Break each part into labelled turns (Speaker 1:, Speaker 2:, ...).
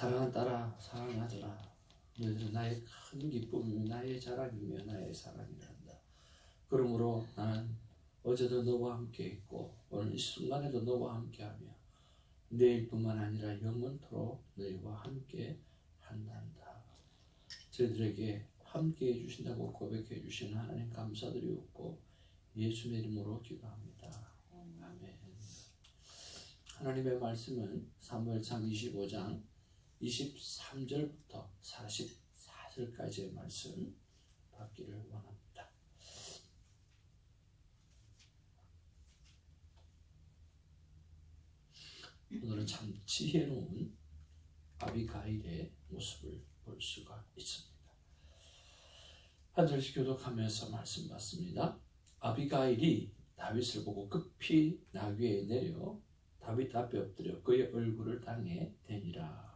Speaker 1: 사랑하는 딸아, 사랑하는 아들아, 너희들은 나의 큰 기쁨이며 나의 자랑이며 나의 사랑이라 한다. 그러므로 나는 어제도 너와 함께 있고 오늘 이 순간에도 너와 함께하며 내일뿐만 아니라 영원토록 너희와 함께 한단다. 저희들에게 함께 해주신다고 고백해 주신 하나님 감사드리옵고 예수의 이름으로 기도합니다. 아멘. 하나님의 말씀은 사무엘상 25장 23절부터 44절까지의 말씀 받기를 원합니다. 오늘은 참 지혜로운 아비가일의 모습을 볼 수가 있습니다. 한 절씩 교독하면서 말씀 받습니다. 아비가일이 다윗을 보고 급히 나귀에 내려 다윗 앞에 엎드려 그의 얼굴을 땅에 대니라.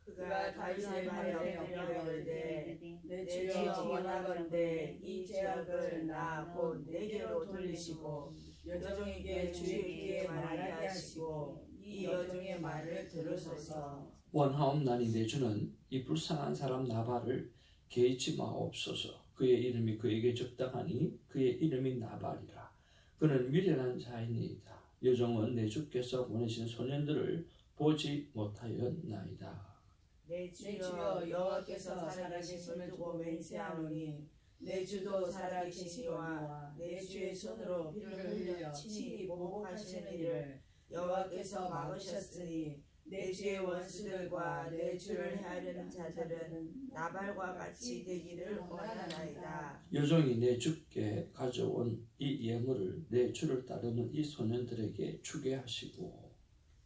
Speaker 2: 그가 다윗의 발에 엎드려 이르되 내 주여 원하건대 이 죄악을 나 곧 내게로 돌리시고 여종에게 주의 귀에 말하게 하시고 이 여종의 말을 들으소서.
Speaker 1: 원하옵나니 내 주는 이 불쌍한 사람 나발을 개의치 마옵소서. 그의 이름이 그에게 적당하니 그의 이름이 나발이라. 그는 미련한 자이니이다. 여종은 내 주께서 보내신 소년들을 보지 못하였나이다.
Speaker 2: 내 주여 여호와께서 살아계심을 두고 맹세하노니 내 주도 살아계시와 내 주의 손으로 피를 흘려 친히 보복하시는 일을 여호와께서 막으셨으니 내 주의 원수들과 내 주를 헤아리는 자들은 나발과 같이 되기를 원하나이다.
Speaker 1: 여종이 내 주께 가져온 이 예물을 내 주를 따르는 이 소년들에게 주게 하시고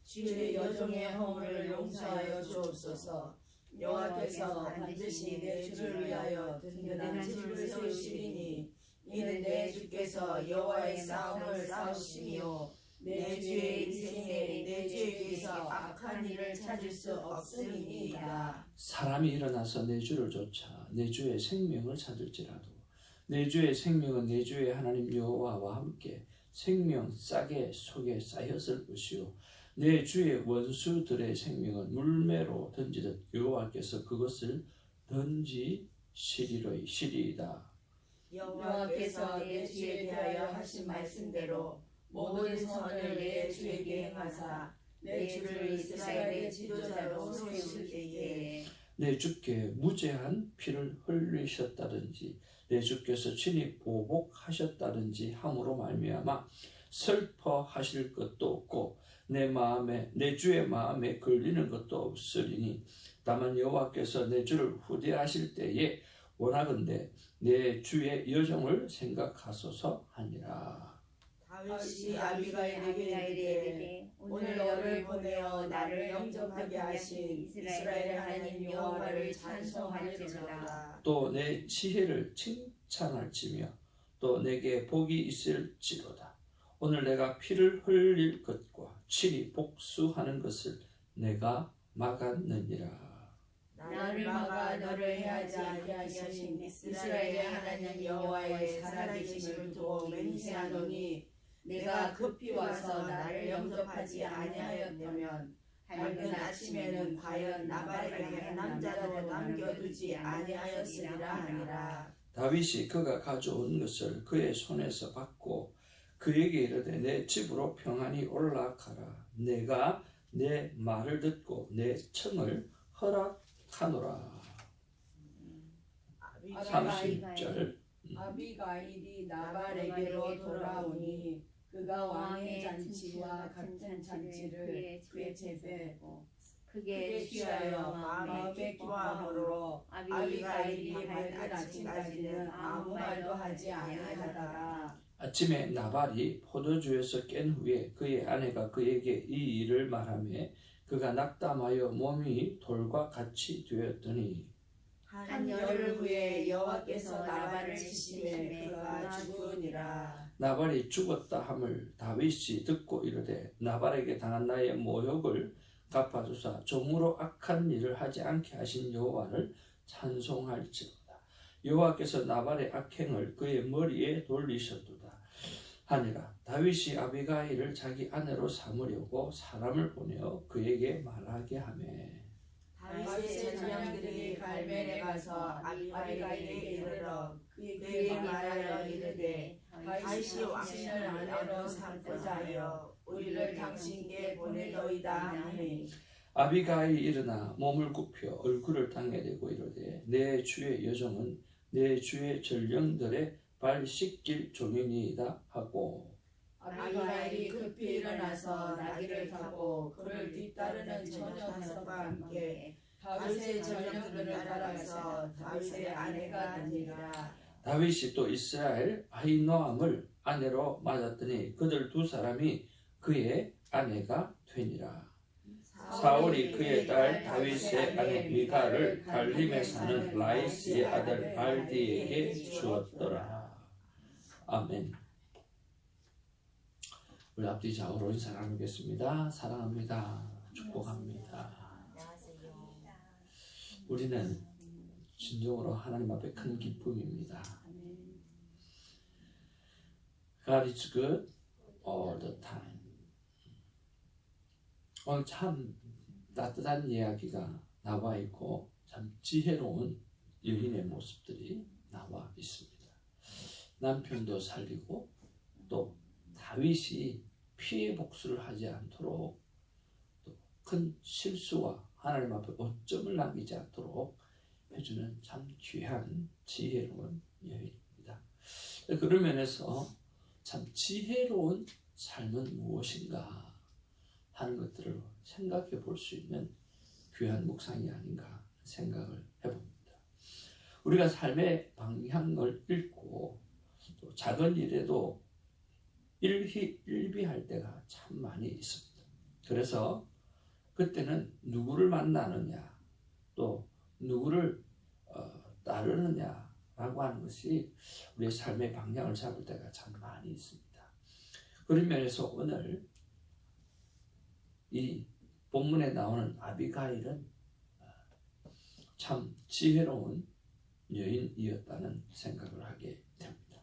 Speaker 2: 주의 여종의 허물을 용서하여 주옵소서. 여호와께서 반드시 내 주를 위하여 든든한 집을 세우시리니 이는 내 주께서 여호와의 싸움을 싸우시며 내 주의 인생에 내 주에게서 악한 일을 찾을 수 없음이니이다.
Speaker 1: 사람이 일어나서 내 주를 쫓아 내 주의 생명을 찾을지라도 내 주의 생명은 내 주의 하나님 여호와와 함께 생명 싸게 속에 쌓였을 것이요 내 주의 원수들의 생명은 물매로 던지듯 여호와께서 그것을 던지시리이다.
Speaker 2: 여호와께서 내 주에 대하여 하신 말씀대로 모든 선을 내 주에게 행하사 내 주를 이스라엘의 지도자로 세우실 때에
Speaker 1: 내 주께 무죄한 피를 흘리셨다든지 내 주께서 친히 보복하셨다든지 함으로 말미암아 슬퍼하실 것도 없고 내 주의 마음에 걸리는 것도 없으리니 다만 여호와께서 내 주를 후대하실 때에 원하건대 내 주의 여종을 생각하소서 하니라.
Speaker 2: 다윗이 아비가일에게 이르되 오늘 너를 보내어 나를 영접하게 하신 이스라엘의 하나님 여호와를 찬송할지로다.
Speaker 1: 또 내 지혜를 칭찬할지며 또 내게 복이 있을지로다. 오늘 내가 피를 흘릴 것과 친히 복수하는 것을 내가 막았느니라.
Speaker 2: 나를 막아 너를 해하지 않게 하신 이스라엘의 하나님 여호와의 살아계심을 두고 맹세하노니 내가 급히 와서 나를 영접하지 아니하였다면 밝은 아침에는 과연 나발에게 한 남자도 남겨두지 아니하였으리라 하니라.
Speaker 1: 다윗이 그가 가져온 것을 그의 손에서 받고 그에게 이르되 내 집으로 평안히 올라가라. 내가 내 말을 듣고 내 청을 허락하노라. 30절
Speaker 3: 아비가일이 나발에게로 돌아오니 그가 왕의 잔치와 같은 잔치를 그의 제때
Speaker 2: 크게 취하여 마음에 기뻐함으로 아비가일이 밝은 아침까지는 아무 말도 하지 아니하다가
Speaker 1: 아침에 나발이 포도주에서 깬 후에 그의 아내가 그에게 이 일을 말하며 그가 낙담하여 몸이 돌과 같이 되었더니
Speaker 2: 한 열흘 후에 여호와께서 나발을 치심에 그가 죽으니라.
Speaker 1: 나발이 죽었다 함을 다윗이 듣고 이르되 나발에게 당한 나의 모욕을 갚아주사 좀으로 악한 일을 하지 않게 하신 여호와를 찬송할지로다. 여호와께서 나발의 악행을 그의 머리에 돌리셨도다 하니라. 다윗이 아비가일을 자기 아내로 삼으려고 사람을 보내어 그에게 말하게 하매
Speaker 2: 다윗의 전령들이 갈멜에 가서 아비가일에게 이르러 그에게 말하여 이르되 다윗이 왕신을 아내로 삼고자 하여 우리를 당신께 보내더이다 하니
Speaker 1: 아비가일이 일어나 몸을 굽혀 얼굴을 땅에 대고 이르되 내 주의 여종은 내 주의 전령들의 발 씻길 종이니이다 하고
Speaker 2: 아비가일이 급히 일어나서 나귀를 타고 그를 뒤따르는 처녀 5과 함께 다윗의 전령들을 따라가서 다윗의 아내가 되니라.
Speaker 1: 다윗이 또 이스라엘 아히노암을 아내로 맞았더니 그들 2사람이 그의 아내가 되니라. 사울이 그의 딸 다윗의 아내 미갈을 갈림에 사는 라이스의 아들 발디에게 주었더라. 아멘. 우리 앞뒤 좌우로 인사 나누겠습니다. 사랑합니다. 축복합니다. 우리는 진정으로 하나님 앞에 큰 기쁨입니다. God is good all the time. 오늘 참 따뜻한 이야기가 나와 있고 참 지혜로운 여인의 모습들이 나와 있습니다. 남편도 살리고 또 다윗이 피해 복수를 하지 않도록 또 큰 실수와 하나님 앞에 오점을 남기지 않도록 해주는 참 귀한 지혜로운 여인입니다. 그런 면에서 참 지혜로운 삶은 무엇인가 하는 것들을 생각해 볼 수 있는 귀한 묵상이 아닌가 생각을 해봅니다. 우리가 삶의 방향을 잃고 또 작은 일에도 일비할 때가 참 많이 있습니다. 그래서 그때는 누구를 만나느냐 또 누구를 따르느냐라고 하는 것이 우리의 삶의 방향을 잡을 때가 참 많이 있습니다. 그런 면에서 오늘 이 본문에 나오는 아비가일은 참 지혜로운 여인이었다는 생각을 하게 됩니다.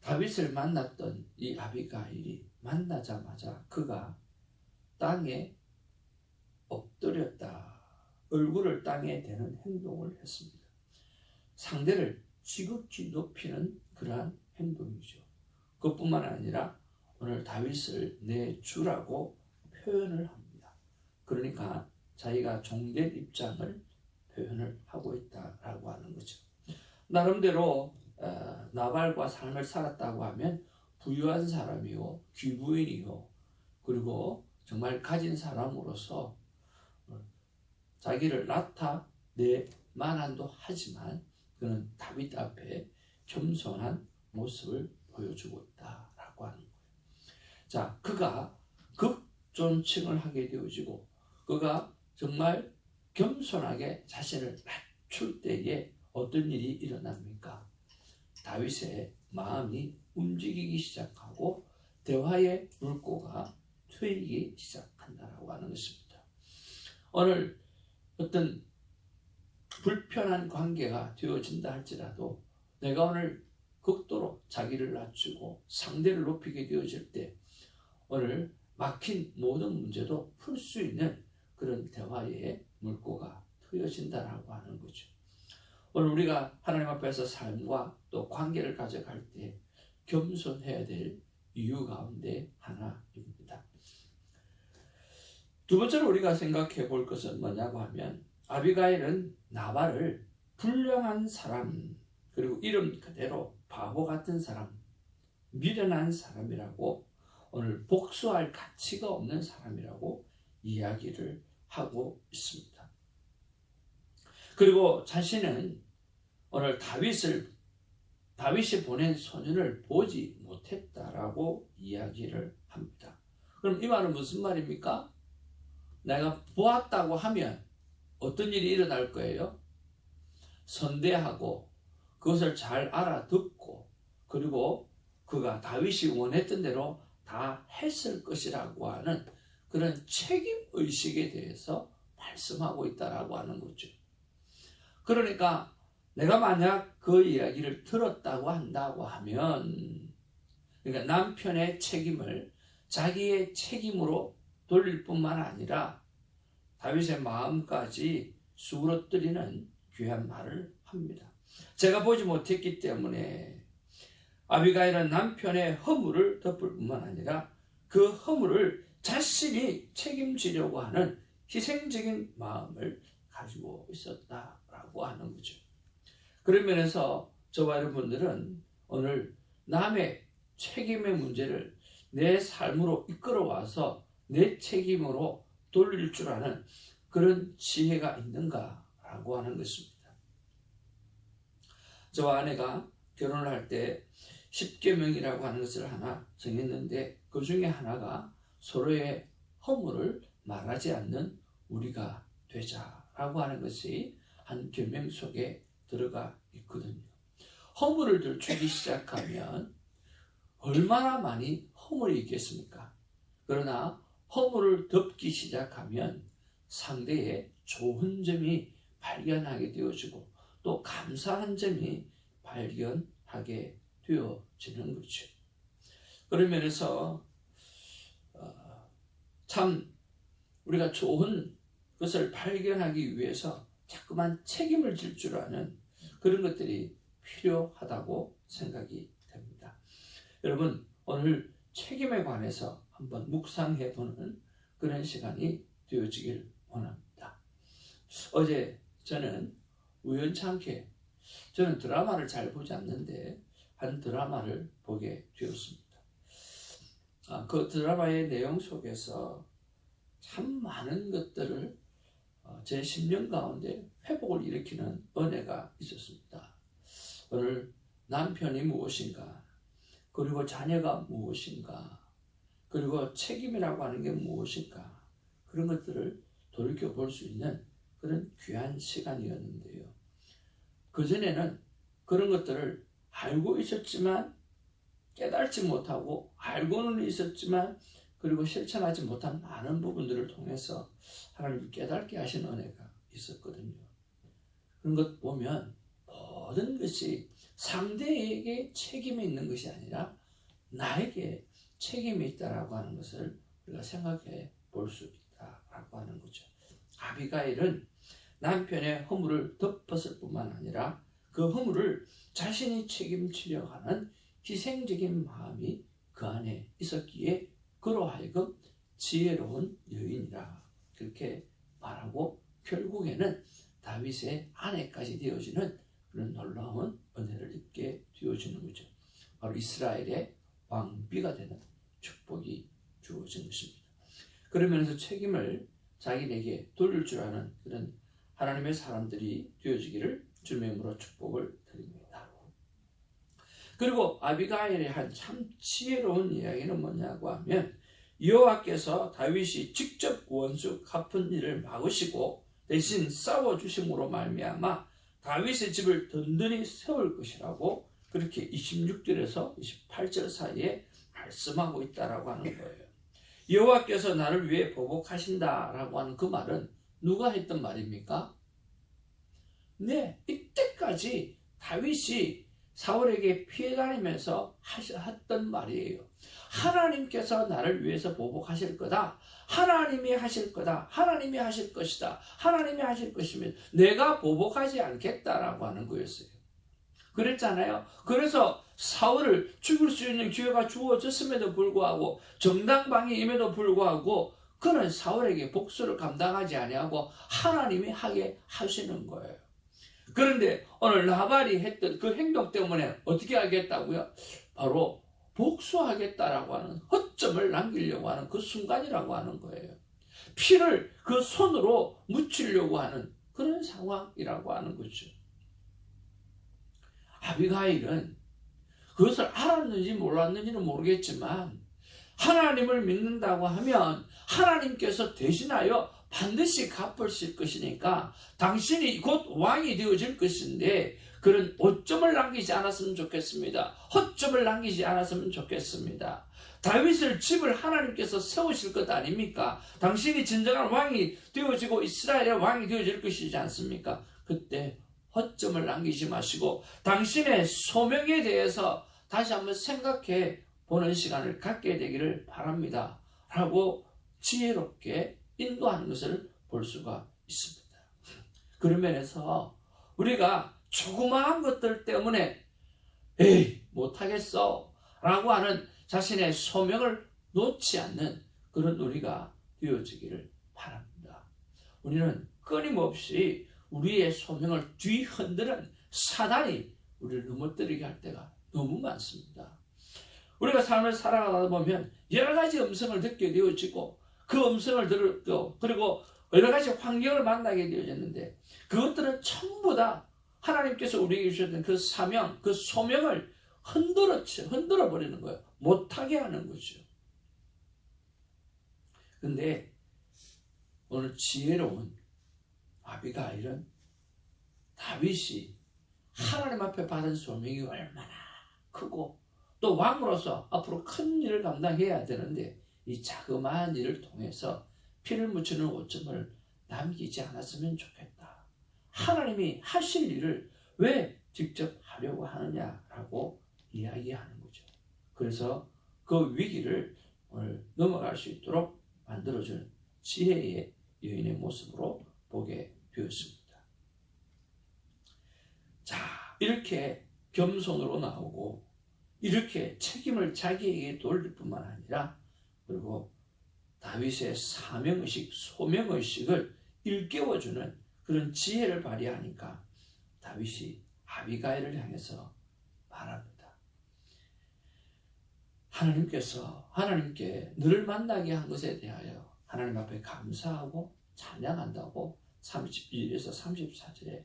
Speaker 1: 다윗을 만났던 이 아비가일이 만나자마자 그가 땅에 엎드렸다. 얼굴을 땅에 대는 행동을 했습니다. 상대를 지극히 높이는 그러한 행동이죠. 그뿐만 아니라 오늘 다윗을 내 주라고 표현을 합니다. 그러니까 자기가 종된 입장을 표현을 하고 있다라고 하는 거죠. 나름대로 나발과 삶을 살았다고 하면 부유한 사람이요, 귀부인이요, 그리고 정말 가진 사람으로서 자기를 나타내 만한도 하지만 그는 다윗 앞에 겸손한 모습을 보여주고 있다라고 하는 거예요. 자, 그가 극존칭을 하게 되어지고 그가 정말 겸손하게 자신을 낮출 때에 어떤 일이 일어납니까? 다윗의 마음이 움직이기 시작하고 대화의 물꼬가 트이기 시작한다라고 하는 것입니다. 오늘 어떤 불편한 관계가 되어진다 할지라도 내가 오늘 극도로 자기를 낮추고 상대를 높이게 되어질 때 오늘 막힌 모든 문제도 풀 수 있는 그런 대화의 물꼬가 트여진다라고 하는 거죠. 오늘 우리가 하나님 앞에서 삶과 또 관계를 가져갈 때 겸손해야 될 이유 가운데 하나입니다. 두 번째로 우리가 생각해 볼 것은 뭐냐고 하면 아비가일은 나발을 불량한 사람, 그리고 이름 그대로 바보 같은 사람, 미련한 사람이라고 오늘 복수할 가치가 없는 사람이라고 이야기를 하고 있습니다. 그리고 자신은 오늘 다윗이 보낸 소년을 보지 못했다라고 이야기를 합니다. 그럼 이 말은 무슨 말입니까? 내가 보았다고 하면 어떤 일이 일어날 거예요? 선대하고 그것을 잘 알아듣고 그리고 그가 다윗이 원했던 대로 다 했을 것이라고 하는 그런 책임의식에 대해서 말씀하고 있다라고 하는 거죠. 그러니까 내가 만약 그 이야기를 들었다고 한다고 하면 그러니까 남편의 책임을 자기의 책임으로 돌릴 뿐만 아니라 다윗의 마음까지 수그러뜨리는 귀한 말을 합니다. 제가 보지 못했기 때문에 아비가일은 남편의 허물을 덮을 뿐만 아니라 그 허물을 자신이 책임지려고 하는 희생적인 마음을 가지고 있었다라고 하는 거죠. 그런 면에서 저와 여러분들은 오늘 남의 책임의 문제를 내 삶으로 이끌어와서 내 책임으로 돌릴 줄 아는 그런 지혜가 있는가라고 하는 것입니다. 저와 아내가 결혼을 할 때 10계명이라고 하는 것을 하나 정했는데 그 중에 하나가 서로의 허물을 말하지 않는 우리가 되자라고 하는 것이 한 계명 속에 들어가 있거든요. 허물을 들추기 시작하면 얼마나 많이 허물이 있겠습니까? 그러나 허물을 덮기 시작하면 상대의 좋은 점이 발견하게 되어지고 또 감사한 점이 발견하게 되어지는 거죠. 그런 면에서 참 우리가 좋은 것을 발견하기 위해서 자꾸만 책임을 질 줄 아는 그런 것들이 필요하다고 생각이 됩니다. 여러분, 오늘 책임에 관해서 한번 묵상해보는 그런 시간이 되어지길 원합니다. 어제 저는 우연찮게, 저는 드라마를 잘 보지 않는데 한 드라마를 보게 되었습니다. 그 드라마의 내용 속에서 참 많은 것들을 제 심령 가운데 회복을 일으키는 은혜가 있었습니다. 오늘 남편이 무엇인가, 그리고 자녀가 무엇인가, 그리고 책임이라고 하는 게 무엇인가, 그런 것들을 돌이켜볼 수 있는 그런 귀한 시간이었는데요. 그전에는 그런 것들을 알고 있었지만 깨달지 못하고, 알고는 있었지만 그리고 실천하지 못한 많은 부분들을 통해서 하나님이 깨닫게 하신 은혜가 있었거든요. 그런 것 보면 모든 것이 상대에게 책임이 있는 것이 아니라 나에게 책임이 있다라고 하는 것을 우리가 생각해 볼 수 있다라고 하는 거죠. 아비가일은 남편의 허물을 덮었을 뿐만 아니라 그 허물을 자신이 책임지려 하는 희생적인 마음이 그 안에 있었기에 그로 하여금 지혜로운 여인이라 그렇게 말하고 결국에는 다윗의 아내까지 되어지는 그런 놀라운 은혜를 입게 되어지는 거죠. 바로 이스라엘의 왕비가 되는 축복이 주어진 것입니다. 그러면서 책임을 자기에게 돌릴 줄 아는 그런 하나님의 사람들이 되어지기를 주님의 이름으로 축복을 드립니다. 그리고 아비가일의 한 참 지혜로운 이야기는 뭐냐고 하면 여호와께서 다윗이 직접 원수 갚은 일을 막으시고 대신 싸워주심으로 말미암아 다윗의 집을 든든히 세울 것이라고 그렇게 26절에서 28절 사이에 말씀하고 있다라고 하는 거예요. 여호와께서 나를 위해 보복하신다라고 하는 그 말은 누가 했던 말입니까? 네, 이때까지 다윗이 사울에게 피해 다니면서 했던 말이에요. 하나님께서 나를 위해서 보복하실 거다. 하나님이 하실 거다. 하나님이 하실 것이다. 하나님이 하실 것이면 내가 보복하지 않겠다라고 하는 거였어요. 그랬잖아요. 그래서 사울을 죽일 수 있는 기회가 주어졌음에도 불구하고 정당방위임에도 불구하고 그는 사울에게 복수를 감당하지 아니하고 하나님이 하게 하시는 거예요. 그런데 오늘 나발이 했던 그 행동 때문에 어떻게 하겠다고요? 바로 복수하겠다라고 하는 허점을 남기려고 하는 그 순간이라고 하는 거예요. 피를 그 손으로 묻히려고 하는 그런 상황이라고 하는 거죠. 아비가일은 그것을 알았는지 몰랐는지는 모르겠지만 하나님을 믿는다고 하면 하나님께서 대신하여 반드시 갚으실 것이니까 당신이 곧 왕이 되어질 것인데 그런 오점을 남기지 않았으면 좋겠습니다. 허점을 남기지 않았으면 좋겠습니다. 다윗을 집을 하나님께서 세우실 것 아닙니까? 당신이 진정한 왕이 되어지고 이스라엘의 왕이 되어질 것이지 않습니까? 그때 허점을 남기지 마시고 당신의 소명에 대해서 다시 한번 생각해 보는 시간을 갖게 되기를 바랍니다. 라고 지혜롭게 인도하는 것을 볼 볼 수가 있습니다. 그런 면에서 우리가 조그마한 것들 때문에 에이 못하겠어 라고 하는 자신의 소명을 놓지 않는 그런 우리가 되어지기를 바랍니다. 우리는 끊임없이 우리의 소명을 뒤흔드는 사단이 우리를 넘어뜨리게 할 때가 너무 많습니다. 우리가 삶을 살아가다 보면 여러 가지 음성을 듣게 되어지고 그 음성을 들었고 그리고 여러 가지 환경을 만나게 되어졌는데 그것들은 전부 다 하나님께서 우리에게 주셨던 그 사명, 그 소명을 흔들어 버리는 거예요. 못하게 하는 거죠. 근데 오늘 지혜로운 아비가일은 다윗이 하나님 앞에 받은 소명이 얼마나 크고 또 왕으로서 앞으로 큰 일을 감당해야 되는데 이 자그마한 일을 통해서 피를 묻히는 오점을 남기지 않았으면 좋겠다. 하나님이 하실 일을 왜 직접 하려고 하느냐라고 이야기하는 거죠. 그래서 그 위기를 오늘 넘어갈 수 있도록 만들어주는 지혜의 여인의 모습으로 보게 되었습니다. 자, 이렇게 겸손으로 나오고 이렇게 책임을 자기에게 돌릴 뿐만 아니라 그리고 다윗의 사명의식, 소명의식을 일깨워주는 그런 지혜를 발휘하니까 다윗이 아비가일을 향해서 말합니다. 하나님께 너를 만나게 한 것에 대하여 하나님 앞에 감사하고 찬양한다고 32절에서 34절에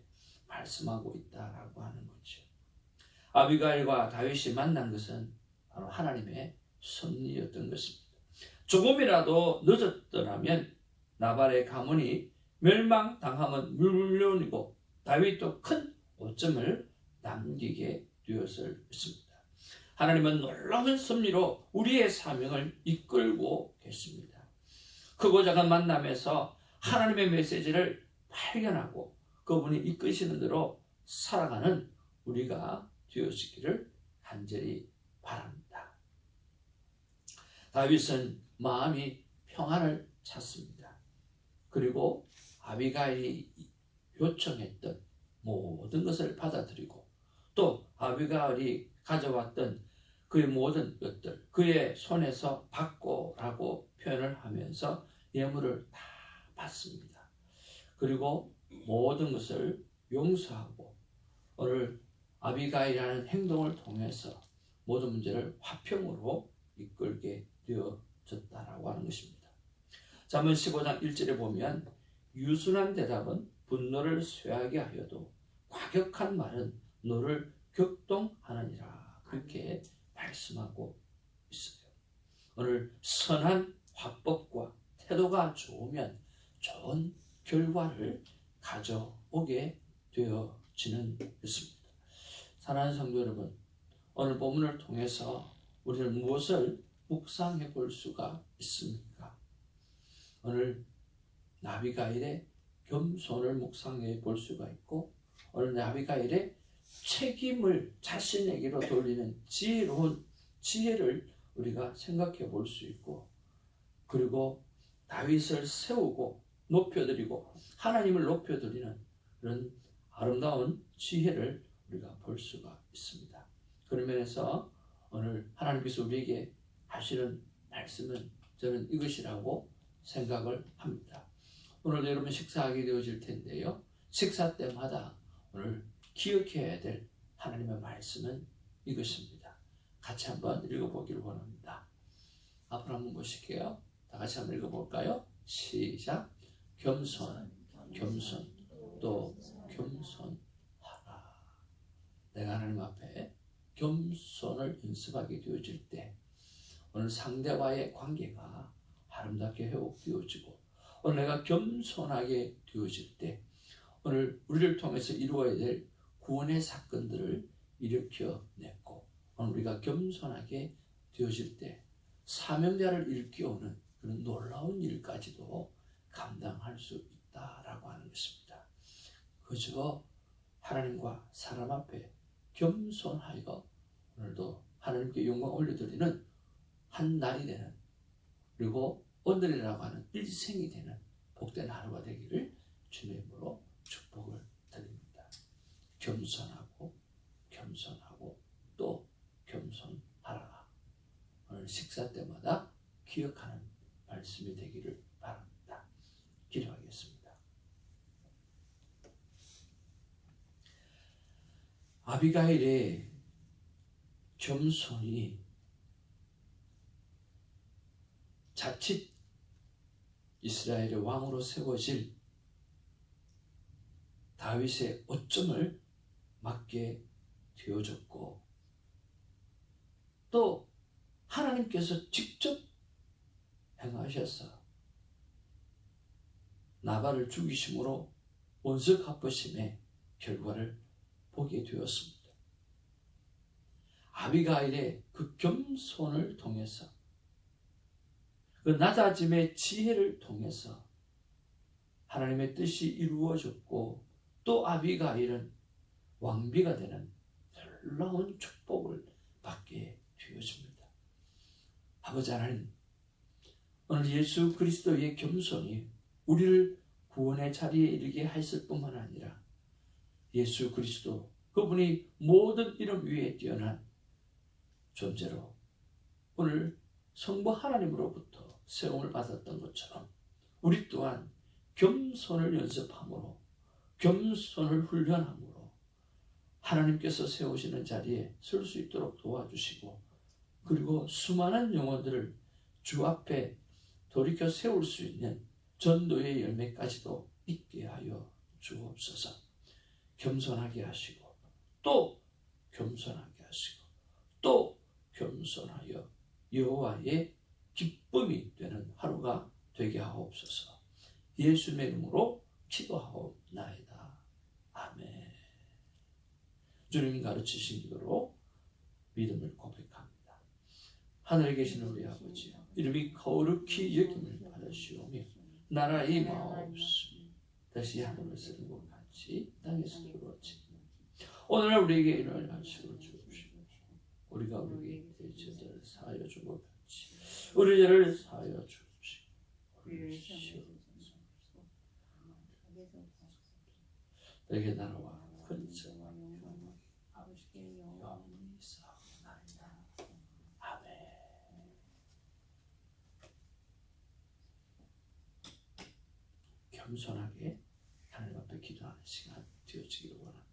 Speaker 1: 말씀하고 있다라고 하는 거죠. 아비가일과 다윗이 만난 것은 바로 하나님의 섭리였던 것입니다. 조금이라도 늦었더라면 나발의 가문이 멸망당하면 물론이고 다윗도 큰 오점을 남기게 되었을 것입니다. 하나님은 놀라운 섭리로 우리의 사명을 이끌고 계십니다. 크고 작은 만남에서 하나님의 메시지를 발견하고 그분이 이끄시는 대로 살아가는 우리가 되어지기를 간절히 바랍니다. 다윗은 마음이 평안을 찾습니다. 그리고 아비가일이 요청했던 모든 것을 받아들이고 또 아비가일이 가져왔던 그의 모든 것들 그의 손에서 받고라고 표현을 하면서 예물을 다 받습니다. 그리고 모든 것을 용서하고 오늘 아비가일이라는 행동을 통해서 모든 문제를 화평으로 이끌게 되어졌다라고 하는 것입니다. 잠언 15장 1절에 보면 유순한 대답은 분노를 쇠하게 하여도 과격한 말은 너를 격동하느니라 그렇게 말씀하고 있어요. 오늘 선한 화법과 태도가 좋으면 좋은 결과를 가져오게 되어지는 것입니다. 사랑하는 성도 여러분, 오늘 본문을 통해서 우리는 무엇을 묵상해 볼 수가 있습니까? 오늘 아비가일의 겸손을 묵상해 볼 수가 있고 오늘 아비가일의 책임을 자신에게로 돌리는 지혜로운 지혜를 우리가 생각해 볼 수 있고 그리고 다윗을 세우고 높여드리고 하나님을 높여드리는 그런 아름다운 지혜를 우리가 볼 수가 있습니다. 그런 면에서 오늘 하나님께서 우리에게 하시는 말씀은 저는 이것이라고 생각을 합니다. 오늘 여러분 식사하게 되어질 텐데요. 식사 때마다 오늘 기억해야 될 하나님의 말씀은 이것입니다. 같이 한번 읽어보기를 원합니다. 앞으로 한번 보실게요. 다 같이 한번 읽어볼까요? 시작. 겸손, 겸손, 또 겸손하라. 내가 하나님 앞에 겸손을 연습하게 되어질 때 오늘 상대와의 관계가 아름답게 회복되어지고 오늘 내가 겸손하게 되어질 때 오늘 우리를 통해서 이루어야 될 구원의 사건들을 일으켜냈고 오늘 우리가 겸손하게 되어질 때 사명자를 일깨우는 그런 놀라운 일까지도 감당할 수 있다라고 하는 것입니다. 그저 하나님과 사람 앞에 겸손하여 오늘도 하나님께 영광 올려드리는 한 날이 되는 그리고 오늘이라고 하는 일생이 되는 복된 하루가 되기를 주님의 이름으로 축복을 드립니다. 겸손하고 또 겸손하라. 오늘 식사 때마다 기억하는 말씀이 되기를 바랍니다. 기도하겠습니다. 아비가일의 겸손이 자칫 이스라엘의 왕으로 세워질 다윗의 오점을 맞게 되어졌고, 또 하나님께서 직접 행하셔서 나발을 죽이심으로 원수 갚으심의 결과를 보게 되었습니다. 아비가일의 그 겸손을 통해서, 그 낮아짐의 지혜를 통해서 하나님의 뜻이 이루어졌고, 또 아비가일은 왕비가 되는 놀라운 축복을 받게 되어집니다. 아버지 하나님, 오늘 예수 그리스도의 겸손이 우리를 구원의 자리에 이르게 하였을 뿐만 아니라 예수 그리스도 그분이 모든 이름 위에 뛰어난 존재로 오늘 성부 하나님으로부터 세움을 받았던 것처럼 우리 또한 겸손을 연습함으로, 겸손을 훈련함으로 하나님께서 세우시는 자리에 설 수 있도록 도와주시고, 그리고 수많은 영혼들을 주 앞에 돌이켜 세울 수 있는 전도의 열매까지도 있게 하여 주옵소서. 겸손하게 하시고, 또 겸손하게 하시고, 또 겸손하여 여호와의 기쁨이 되는 하루가 되게 하옵소서. 예수님의 이름으로 기도하옵나이다. 아멘. 주님이 가르치신 대로 믿음을 고백합니다. 하늘에 계신 우리 아버지, 이름이 거룩히 여김을 받으시오며 나라의 마옵소서. 다시 하늘을 쓰는 것 같이 땅에서 이루어지니 오늘 우리에게 일어날 안식을 주옵시고, 우리가 우리에게 죄를 사하여 준 것 같이 우리 죄를 사하여 주옵시고, 너에게 나라와 근세와 영원히 있사옵나이다. 아멘. 겸손하게 하나님 앞에 기도하는 시간 되어지기를 원합니다.